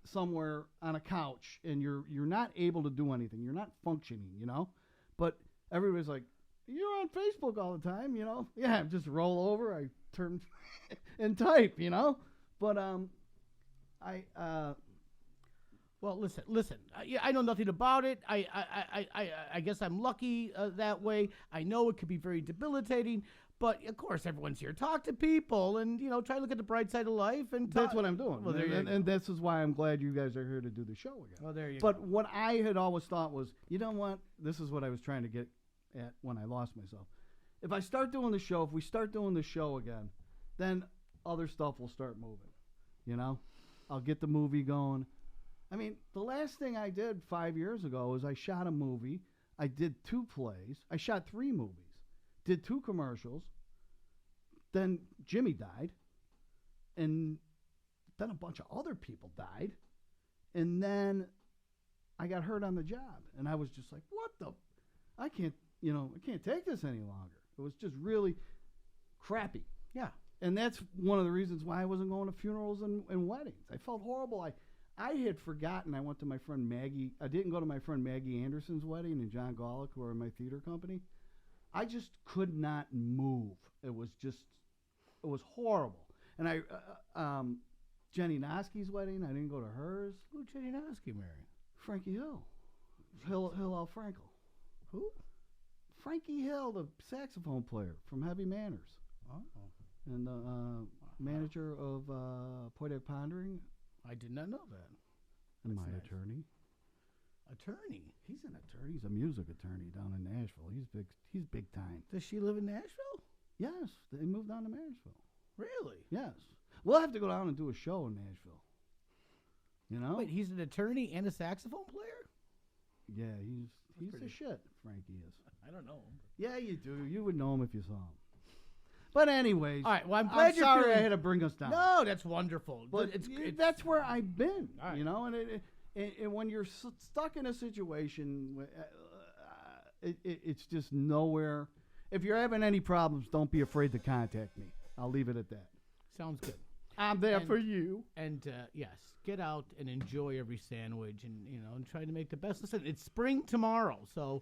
somewhere on a couch and you're not able to do anything. You're not functioning, But everybody's like, you're on Facebook all the time, Yeah, just roll over, I turn and type, But well, listen. I know nothing about it. I guess I'm lucky that way. I know it could be very debilitating, but of course, everyone's here. Talk to people, and try to look at the bright side of life. And that's what I'm doing. Well, and this is why I'm glad you guys are here to do the show again. Well, there you go. But what I had always thought was, you know what? This is what I was trying to get at when I lost myself. If we start doing the show again, then other stuff will start moving. I'll get the movie going. I mean, the last thing I did 5 years ago was I shot a movie. I did 2 plays. I shot 3 movies. Did 2 commercials. then Jimmy died, and then a bunch of other people died, and then I got hurt on the job, and I was just like, what the? I can't take this any longer. It was just really crappy. Yeah. And that's one of the reasons why I wasn't going to funerals and weddings. I felt horrible. I had forgotten. I went to my friend Maggie. I didn't go to my friend Maggie Anderson's wedding and John Golick, who are in my theater company. I just could not move. It was horrible. And Jenny Noski's wedding, I didn't go to hers. Who Jenny Noski marry? Frankie Hill. Hillel Frankel. Who? Frankie Hill, the saxophone player from Heavy Manners. Oh. And the manager of Poetic Pondering. I did not know that. And my nice. attorney. Attorney? He's an attorney. He's a music attorney down in Nashville. He's big time. Does she live in Nashville? Yes. They moved down to Nashville. Really? Yes. We'll have to go down and do a show in Nashville. You know? Wait, he's an attorney and a saxophone player? Yeah, he's the shit, Frankie is. I don't know him. Yeah, you do. You would know him if you saw him. But anyways, all right. Well, I'm glad you're sorry feeling... I had to bring us down. No, that's wonderful. But it's that's where I've been. Right. You know, and when you're stuck in a situation, it's just nowhere. If you're having any problems, don't be afraid to contact me. I'll leave it at that. Sounds good. I'm there for you. And yes, get out and enjoy every sandwich, and try to make the best. Listen, it's spring tomorrow, so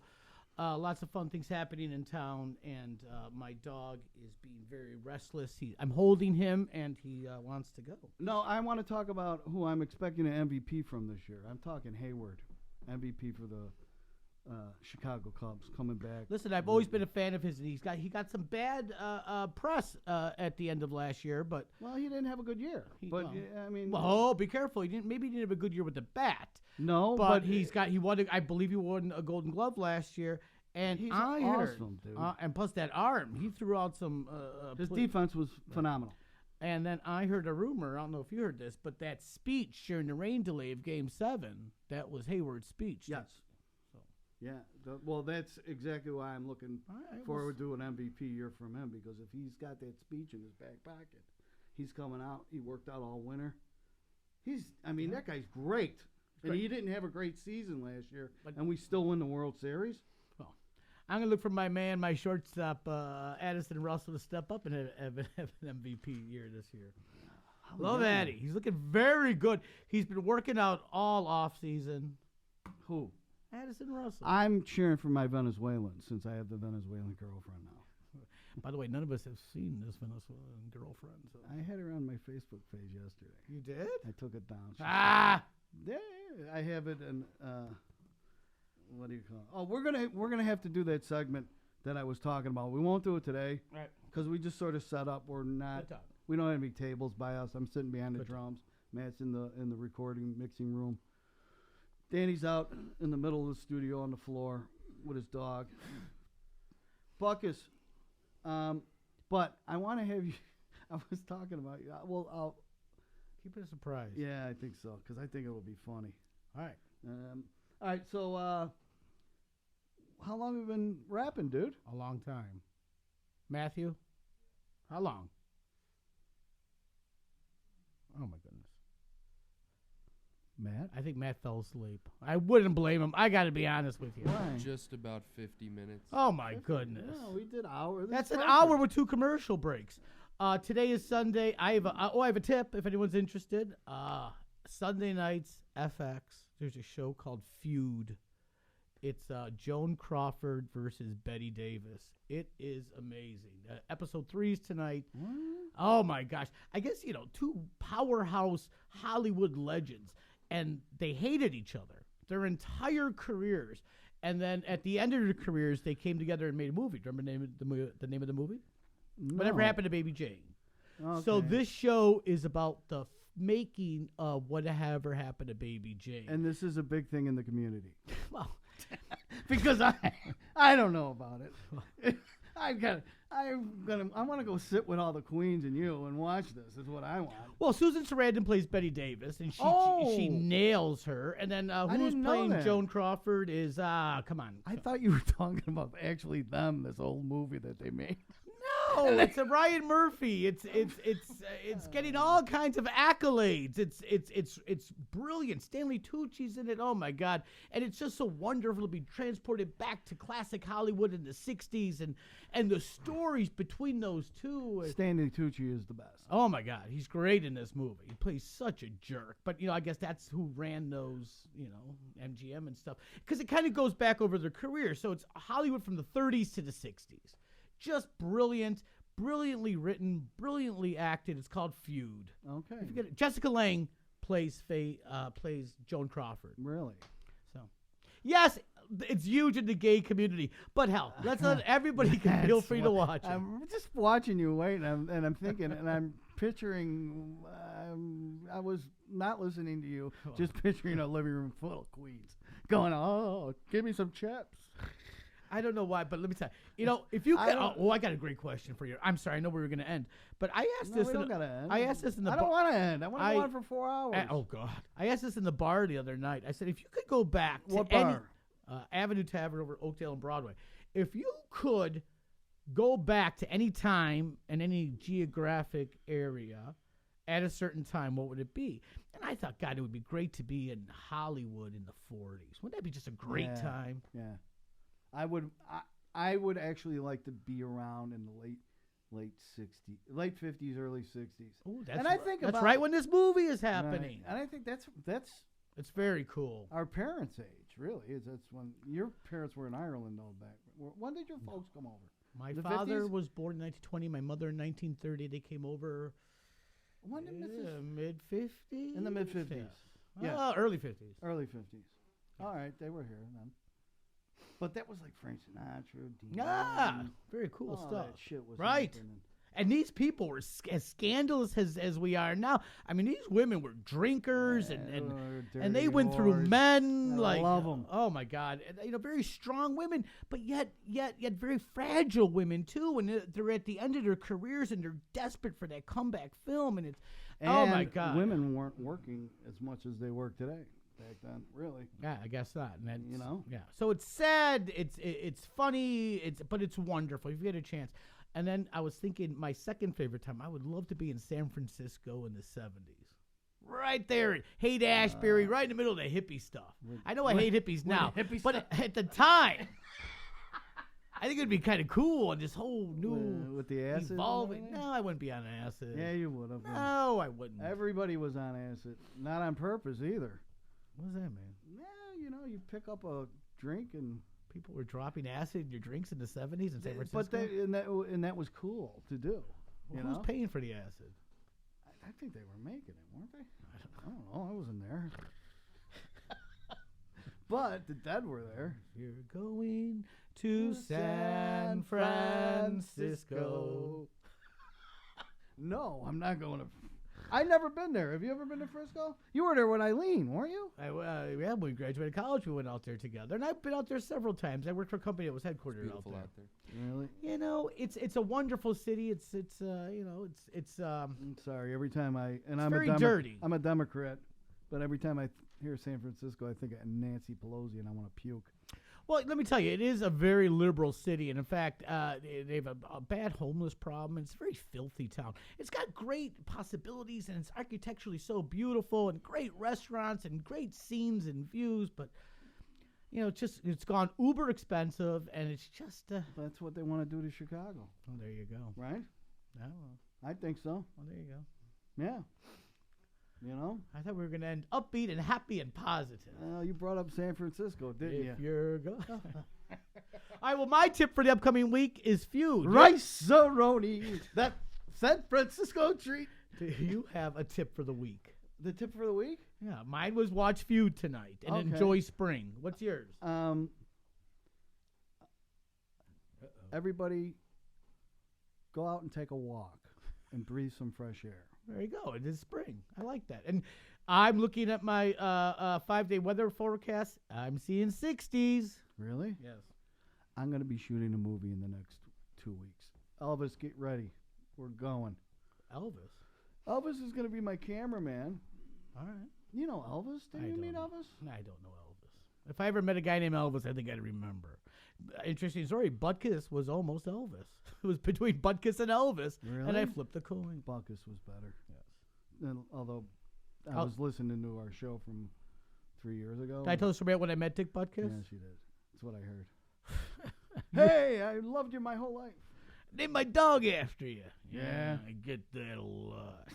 lots of fun things happening in town. And my dog is being very restless. I'm holding him, and he wants to go. No, I want to talk about who I'm expecting an MVP from this year. I'm talking Hayward, MVP for the Chicago Cubs coming back. Listen, I've always been a fan of his. And he got some bad press at the end of last year, but he didn't have a good year. Be careful. He didn't have a good year with the bat. No, but he won. I believe he won a Golden Glove last year, and he's I heard, awesome, dude. And plus that arm, he threw out some. His defense was phenomenal. And then I heard a rumor. I don't know if you heard this, but that speech during the rain delay of Game 7, that was Hayward's speech. Yes. Yeah, that's exactly why I'm looking forward to an MVP year from him, because if he's got that speech in his back pocket, he's coming out. He worked out all winter. That guy's great. And he didn't have a great season last year, and we still win the World Series. Well, I'm going to look for my shortstop, Addison Russell, to step up and have an MVP year this year. Love Addie. He's looking very good. He's been working out all off season. Who? Addison Russell. I'm cheering for my Venezuelan, since I have the Venezuelan girlfriend now. By the way, none of us have seen this Venezuelan girlfriend. So. I had her on my Facebook page yesterday. You did? I took it down. Yeah, I have it in. What do you call it? Oh, we're gonna have to do that segment that I was talking about. We won't do it today, right? Because we just sort of set up. We don't have any tables by us. I'm sitting behind the drums. Matt's in the recording mixing room. Danny's out in the middle of the studio on the floor with his dog. Buckus. But I want to have you. I was talking about you. I'll keep it a surprise. Yeah, I think so, because I think it will be funny. All right. All right. So, how long have you been rapping, dude? A long time. Matthew, how long? Oh my goodness. Matt? I think Matt fell asleep. I wouldn't blame him. I got to be honest with you. Why? Just about 50 minutes. Oh, my goodness. No, we did hours. That's an hour with 2 commercial breaks. Today is Sunday. I have a tip if anyone's interested. Sunday nights, FX, there's a show called Feud. It's Joan Crawford versus Betty Davis. It is amazing. Episode 3 is tonight. What? Oh, my gosh. I guess, 2 powerhouse Hollywood legends. And they hated each other their entire careers. And then at the end of their careers, they came together and made a movie. Remember the name of the movie? No. Whatever Happened to Baby Jane. Okay. So this show is about the making of Whatever Happened to Baby Jane. And this is a big thing in the community. Well, because I don't know about it. I want to go sit with all the queens and you and watch this. Is what I want. Well, Susan Sarandon plays Betty Davis, and she nails her. And then who's playing Joan Crawford is come on. I thought you were talking about actually them, this old movie that they made. No, it's a Ryan Murphy. It's getting all kinds of accolades. It's brilliant. Stanley Tucci's in it. Oh my God! And it's just so wonderful to be transported back to classic Hollywood in the '60s and the stories between those two. Stanley Tucci is the best. Oh my God, he's great in this movie. He plays such a jerk, but I guess that's who ran those, MGM and stuff. Because it kind of goes back over their career. So it's Hollywood from the 30s to the 60s. Just brilliant, brilliantly written, brilliantly acted. It's called Feud. Okay. If you get it, Jessica Lange plays Joan Crawford. Really? So, yes, it's huge in the gay community. But hell, let's let everybody can feel free to watch it. I'm just watching you wait, and I'm thinking, and I'm picturing. I was not listening to you, just picturing a living room full of queens going, "Oh, give me some chips." I don't know why, but let me tell you. If you could, I got a great question for you. I'm sorry, I know we were going to end, but I asked this. We don't gotta end. I asked this in the. I don't want to end. I want to go on for 4 hours. Oh God! I asked this in the bar the other night. I said, if you could go back to What any bar? Avenue Tavern over Oakdale and Broadway, if you could go back to any time and any geographic area at a certain time, what would it be? And I thought, God, it would be great to be in Hollywood in the 40s. Wouldn't that be just a great time? Yeah. I would actually like to be around in the late 60s, late 50s, early 60s. Ooh, and I think that's about, right when this movie is happening. Right. And I think that's it's very cool. our parents' age, really. That's when your parents were in Ireland all back. When did your folks come over? My The father 50s? was born in 1920. My mother in 1930. They came over When did Mrs. mid-50s? In the mid-50s. Yeah. Yeah. Early 50s. Early 50s. All right, they were here then. But that was like Frank Sinatra, Dean Ah, Martin, very cool all stuff. that shit was Right. happening. And these people were as scandalous as we are now. I mean, these women were drinkers and they went through men. I like, love 'em. Oh my God, and, very strong women, but yet very fragile women too. And they're at the end of their careers and they're desperate for that comeback film. And it's oh my God, women weren't working as much as they work today back then. Really? Yeah, I guess not. And that's, Yeah. So it's sad. It's funny. But it's wonderful. If you get a chance. And then I was thinking, my second favorite time, I would love to be in San Francisco in the 70s. Right there, Haight Ashbury, right in the middle of the hippie stuff. I know I hate hippies now, but at the time, I think it would be kind of cool and this whole new with the acid. evolving. No, I wouldn't be on acid. Yeah, you would have. No, I wouldn't. Everybody was on acid, not on purpose either. What does that mean? Yeah, you pick up a drink and. People were dropping acid in your drinks in the 70s in San Francisco? But that was cool to do. Well, who's paying for the acid? I think they were making it, weren't they? I don't know. I wasn't there. But the dead were there. You're going to San Francisco. No, I'm not going to. I've never been there. Have you ever been to Frisco? You were there with Eileen, weren't you? Yeah, when we graduated college, we went out there together, and I've been out there several times. I worked for a company that was headquartered out there. Really? It's a wonderful city. It's I'm sorry. Every time I'm very dirty. I'm a Democrat, but every time I hear San Francisco, I think of Nancy Pelosi, and I want to puke. Well, let me tell you, it is a very liberal city, and in fact, they have a bad homeless problem. It's a very filthy town. It's got great possibilities, and it's architecturally so beautiful, and great restaurants, and great scenes and views. But it's gone uber expensive, and it's just. That's what they want to do to Chicago. Oh, there you go. Right? Oh, I think so. well, there you go. Yeah. I thought we were going to end upbeat and happy and positive. You brought up San Francisco, didn't you? If you're good. All right, well, my tip for the upcoming week is Feud. Rice-a-roni. That San Francisco treat. Do you have a tip for the week? The tip for the week? Yeah, mine was watch Feud tonight and Okay. enjoy spring. What's yours? Everybody go out and take a walk and breathe some fresh air. There you go. It is spring. I like that. And I'm looking at my 5-day weather forecast. I'm seeing 60s. Really? Yes. I'm going to be shooting a movie in the next 2 weeks. Elvis, get ready. We're going. Elvis. Elvis is going to be my cameraman. All right. You know Elvis? Did you meet Elvis? I don't know Elvis. If I ever met a guy named Elvis, I think I'd remember. Interesting story. Butkus was almost Elvis. It was between Butkus and Elvis, and I Really? flipped the coin. Bacchus was better. Yes. And although I Oh. was listening to our show from 3 years ago. Did I tell the story about when I met Dick Butkus? Yeah, she did. That's what I heard. Hey, I loved you my whole life. Named my dog after you. Yeah. I get that a lot.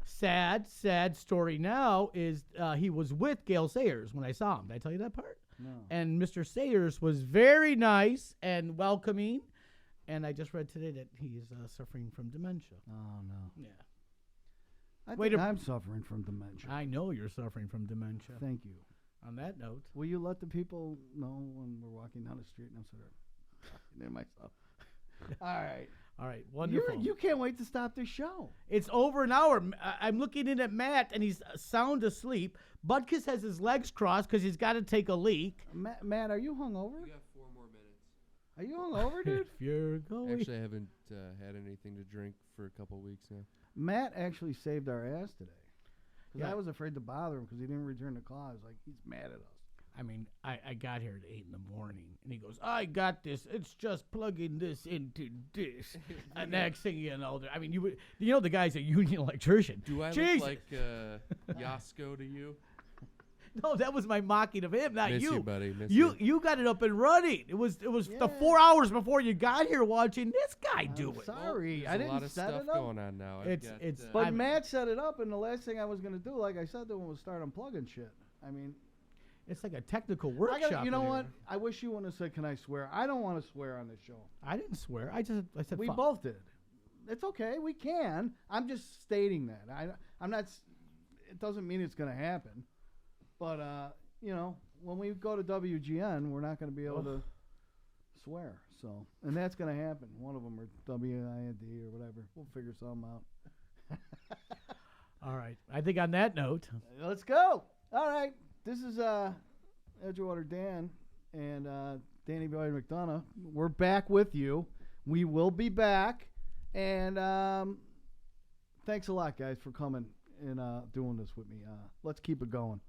Sad story now is he was with Gail Sayers when I saw him. Did I tell you that part? No. And Mr. Sayers was very nice and welcoming. And I just read today that he's suffering from dementia. Oh, no. Yeah. I Wait think a- I'm suffering from dementia. I know you're suffering from dementia. Thank you. On that note, Will you let the people know when we're walking down the street and I'm sort of talking to myself? All right. wonderful. You can't wait to stop this show. It's over an hour. I'm looking in at Matt, and he's sound asleep. Butkus has his legs crossed because he's got to take a leak. Matt, are you hungover? We got 4 more minutes. Are you hungover, dude? If you're going. Actually, I haven't had anything to drink for a couple weeks now. Matt actually saved our ass today. Because Yeah. I was afraid to bother him because he didn't return the call. I was like, he's mad at us. I mean, I got here at 8 in the morning, and he goes, I got this. It's just plugging this into this. And next thing you know, I mean, you know the guy's a union electrician. Do I Jesus. look like Yasko to you? No, that was my mocking of him, not Miss you. you, buddy. Miss You got it up and running. It was the Yeah. 4 hours before you got here watching this guy do I'm it. sorry. There's I a didn't lot of set stuff it up. going on now. It's- But I'm- Matt set it up, and the last thing I was going to do, like I said to him, was start unplugging shit. I mean, It's like a technical I workshop. gotta, you know in what? here. I wish you wouldn't have said, can I swear? I don't want to swear on this show. I didn't swear. I said We fuck. both did. It's okay. We can. I'm just stating that. I'm not. It doesn't mean it's going to happen. But you know, when we go to WGN, we're not going to be able to swear. So, and that's going to happen. One of them, or WIND or whatever. We'll figure something out. All right. I think on that note, Let's go. All right. This is Edgewater Dan and Danny Boy McDonough. We're back with you. We will be back. And thanks a lot, guys, for coming and doing this with me. Let's keep it going.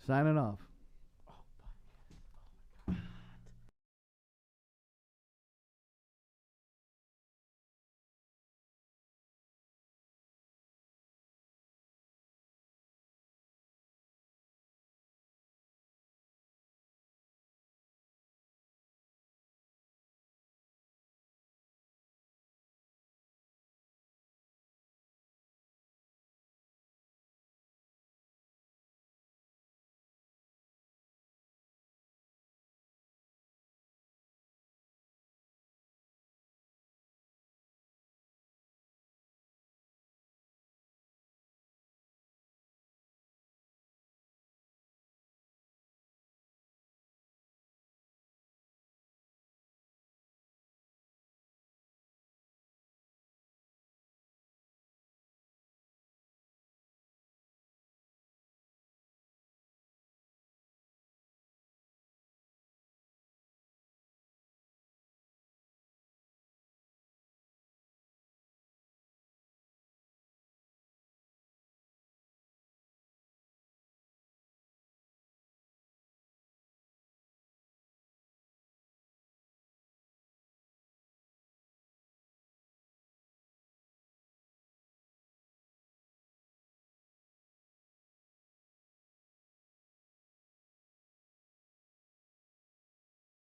Signing off.